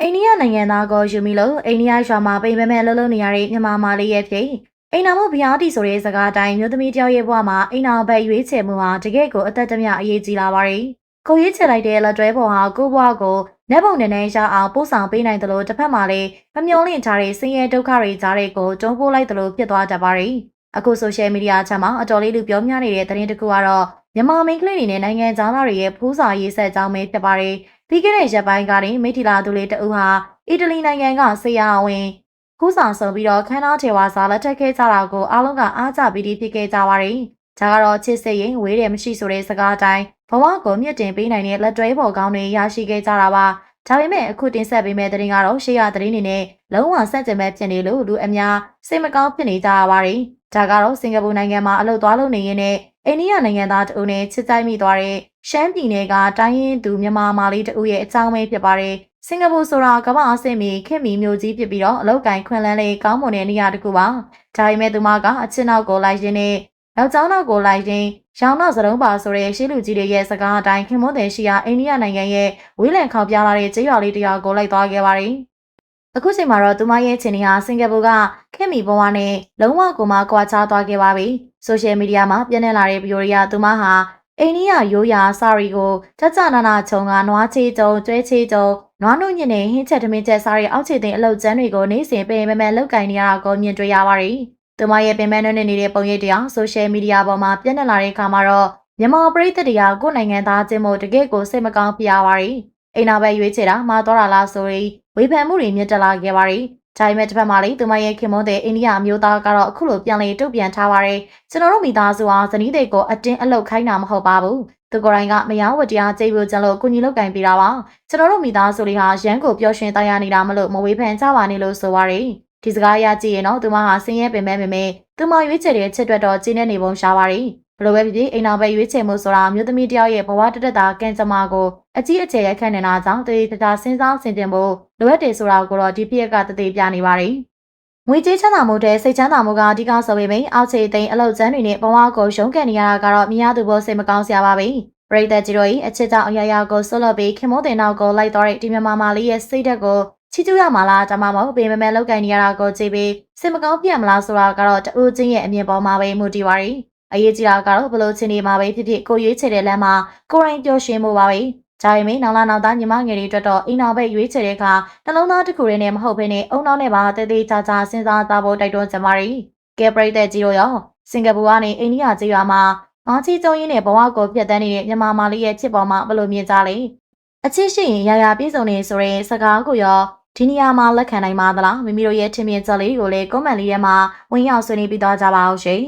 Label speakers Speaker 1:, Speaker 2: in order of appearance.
Speaker 1: အိန္ဒိယနိုင်ငံသားကိုယူမီလို့အိန္ဒိယရွာမှာပိန်ပမဲလှလုံးနေရတဲ့မြန်မာမလေးရဲ့ဖြစ်အိမ်နာမို့ဘုရားတီဆိုတဲ့စကားတိုင်းမျိုးသမီးတယောက်ရဲ့ဘဝမှာအိမ်နာဘက်ရွေးချယ်မှုဟာတကယ့်ကိုအသက်တမျှအရေးကြီးလာပါတယ်။ကိုရွေးချယ်လိုက်တဲ့လက်တွဲပေါ်ဟာကိုဘဝကိုနက်ပုံနဲ့ရအောင်ပို့ဆောင်ပေးနိုင်တယ်လို့တစ်ဖက်မှာလည်းမမျောလင့်ထားတဲ့ဆင်းရဲဒုက္ခတွေကြားတဲ့ကိုတွန်းပို့လိုက်တယ်လို့ဖြစ်သွားတတ်ပါတယ်။အခုဆိုရှယ်မီဒီယာချမ်းမှာအတော်လေးလူပြောများနေတဲ့သတင်းတစ်ခုကတော့မြန်မာမိန်းကလေးတွေနဲ့နိုင်ငံသားတွေရဲ့ဖူးစာရေးဆက်ကြောင်းပဲဖြစ်ပါတယ်။ပြီးခဲ့တဲ့ရက်ပိုင်းကတည်းမိထီလာသူလေးတအူးဟာအီတလီနိုင်ငံကဆရာဝန်ခုဆောင်ဆုံးပြီးတော့ခန်းသားထေဝါစာလက်ထပ်ခဲ့ကြတာကိုအားလုံးကအားကြပြီးဖြစ်ခဲ့ကြပါတယ်။ဒါကတော့ချစ်စိတ်ရင်ဝေးတယ်မရှိဆိုတဲ့စကားအတိုင်းဘဝကိုမြင့်တင်ပေးနိုင်တဲ့လက်တွဲပေါ်ကောင်းတွေရရှိခဲ့ကြတာပါ။ဒါပေမဲ့အခုတင်ဆက်ပေးမယ့်သတင်းကတော့ရှေ့ရသတင်းတွေနဲ့လုံးဝဆက်ကြမဲ့ဖြစ်နေလို့လူအများစိတ်မကောင်းဖြစ်နေကြရပါတယ်။ဒါကတော့စင်ကာပူနိုင်ငံမှာအလုပ်သွားလုပ်နေရင်းနဲ့အိန္ဒိယနိုင်ငံသားတဦးနဲ့ချစ်ကြိုက်မိသွားတဲ့ရှမ်းပြည်နယ်ကတိုင်းရင်းသူမြန်မာမာလေးတဦးရဲ့အကြောင်းပဲဖြစ်ပါတယ်။စင်ကာပူဆိုတာကမ္ဘာအဆင့်မီခင်မီမျိုးကြီးဖြစ်ပြီးတော့အလောက်ကိုင်းခွင်လန်းလေးကောင်းမွန်တဲ့နေရာတစ်ခုပါ။ဒါပေမဲ့သူမကအချစ်နောက်ကိုလိုက်ရင်းနဲ့ယောက်ျားနောက်ကိုလိုက်ရင်းရောင်နောက်စရုံးပါဆိုတဲ့ရှေးလူကြီးတွေရဲ့စကားအတိုင်းခင်မွန်းတဲ့ရှိရာအိန္ဒိယနိုင်ငံရဲ့ဝေးလံခေါပြလာတဲ့ကျေးရွာလေးတစ်ရွာကိုလိုက်သွားခဲ့ပါတယ်။အခုချိန်မှာတော့သူမရဲ့ချင်းနေဟာစင်ကာပူကခင်မီဘဝနဲ့လုံးဝကိုမှကွာခြားသွားခဲ့ပါပြီ။ဆိုရှယ်မီဒီယာမှာပြန့်နှံ့လာတဲ့ဗီဒီယိုတွေကသူမဟာအိန္ဒိယရိုးရာစာရီကိုချက်ချနာနာခြုံကနွားချေးကြုံကျွဲချေးကြုံနွားနှုတ်ညင်နဲ့ဟင်းချက်ထမင်းချက်စားရဲ့အောက်ခြေသိမ်းအလုတ်ကျန်းတွေကိုနေစဉ်ပင်ပမဲလောက်ကင်နေရတာကိုမြင်တွေ့ရပါတယ်။သူမရဲ့ပင်ပန်းနှွမ်းနေတဲ့ပုံရိပ်တရားဆိုရှယ်မီဒီယာပေါ်မှာပြန့်နှံ့လာတဲ့အခါမှာတော့မြန်မာပရိသတ်တွေကကိုယ်နိုင်ငံသားချင်းမို့တကယ့်ကိုစိတ်မကောင်းဖြစ်ရပါတယ်။အိမ်နာဘက်ရွေးချယ်တာမှာတော့လာလားဆိုပြီးဝေဖန်မှုတွေမြင့်တက်လာခဲ့ပါတယ်။ဒါပေမဲ့တစ်ဖက်မှာလည်းသူမရဲ့ခင်မွန်းတဲ့အိန္ဒိယအမျိုးသားကတော့အခုလိုပြန်လည်တုံ့ပြန်ထားပါတယ်။ကျွန်တော်တို့မိသားစုဟာဇနီးတွေကိုအတင်းအလုတ်ခိုင်းတာမဟုတ်ပါဘူး။သူကိုယ်တိုင်ကမယောဝတရားကြိတ်ဖို့ကျန်လို့ကုညီလောက်ကင်ပေးတာပါကျွန်တော်တို့မိသားစုလေးဟာရန်ကိုပျော်ရွှင်တရားနေတာမလို့မဝေဖန်ကြပါနဲ့လို့ဆိုပါရယ်ဒီစကားအရကြည့်ရင်တော့သူမဟာဆင်းရဲပင်မဲ့သူမရွေးချယ်တဲ့ချစ်တွက်တော့ကျင်းနေနေပုံရှားပါရယ်ဘလိုပဲဖြစ်ဖြစ်အိမ်နာပဲရွေးချယ်မှုဆိုတာမျိုးသမီးတယောက်ရဲ့ဘဝတသက်တာကံကြမ္မာကိုအကြီးအကျယ်ရိုက်ခတ်နေတာကြောင့်တည်တတာစဉ်းစားဆင်ခြင်ဖို့လိုအပ်တယ်ဆိုတာကိုတော့ဒီပြက်ကတည်ပြနေပါရယ်ငွေကြေးချမ်းသာမှုတဲ့စိတ်ချမ်းသာမှုကအဓိကဆိုပေမယ့်အောက်ခြေသိမ်းအလောက်ကျန်းတွေနဲ့ဘဝကိုရုန်းကန်နေရတာကတော့မြင်ရသူဖို့စိတ်မကောင်းစရာပါပဲပရိသတ်ကြီးတို့၏အချစ်ကြောင့်အရာရာကိုဆွတ်လွတ်ပြီးခင်မိုးတင်နောက်ကိုလိုက်သွားတဲ့ဒီမြန်မာမာလေးရဲ့စိတ်ဓာတ်ကိုချီးကျူးရမှာလားဒါမှမဟုတ်ပင်မမဲလောက်ကန်နေရတာကိုကြည့်ပြီးစိတ်မကောင်းပြတ်မလားဆိုတာကတော့တဦးချင်းရဲ့အမြင်ပေါ်မှာပဲမူတည်ပါရီအရေးကြီးတာကတော့ဘလို့ချင်းနေမှာပဲဖြစ်ဖြစ်ကိုရွေးချယ်တဲ့လမ်းမှာကိုရိုင်းပျော်ရွှင်မှုပါပဲဂျာရီမင်းနောင်လာနောင်သားညီမငယ်တွေအတွက်တော့အိမ်နောက်ဘက်ရွေးချယ်တဲ့အခါနှလုံးသားတစ်ခုရင်းနဲ့မဟုတ်ဘဲနဲ့အုံနောက်နဲ့ပါတေးသေးချာချာစဉ်းစားသားဖို့တိုက်တွန်းကြပါရီကဲပရိသတ်ကြီးတို့ရောစင်ကာပူကနေအိန္ဒိယကျေးရွာမှာအားကြီးကျုံရင်းနဲ့ဘဝကိုပြတ်တန်းနေတဲ့မြန်မာမာလေးရဲ့ချစ်ပေါ်မှာဘလို့မြင်ကြလဲအချစ်ရှိရင်ရာရာပြည့်စုံနေဆိုရင်စကားကိုရောဒီနေရာမှာလက်ခံနိုင်ပါသလားမိမိတို့ရဲ့ထင်မြင်ချက်လေးကိုလည်းကွန်မန့်လေးထဲမှာဝင်ရောက်ဆွေးနွေးပြီးသွားကြပါအောင်ရှင်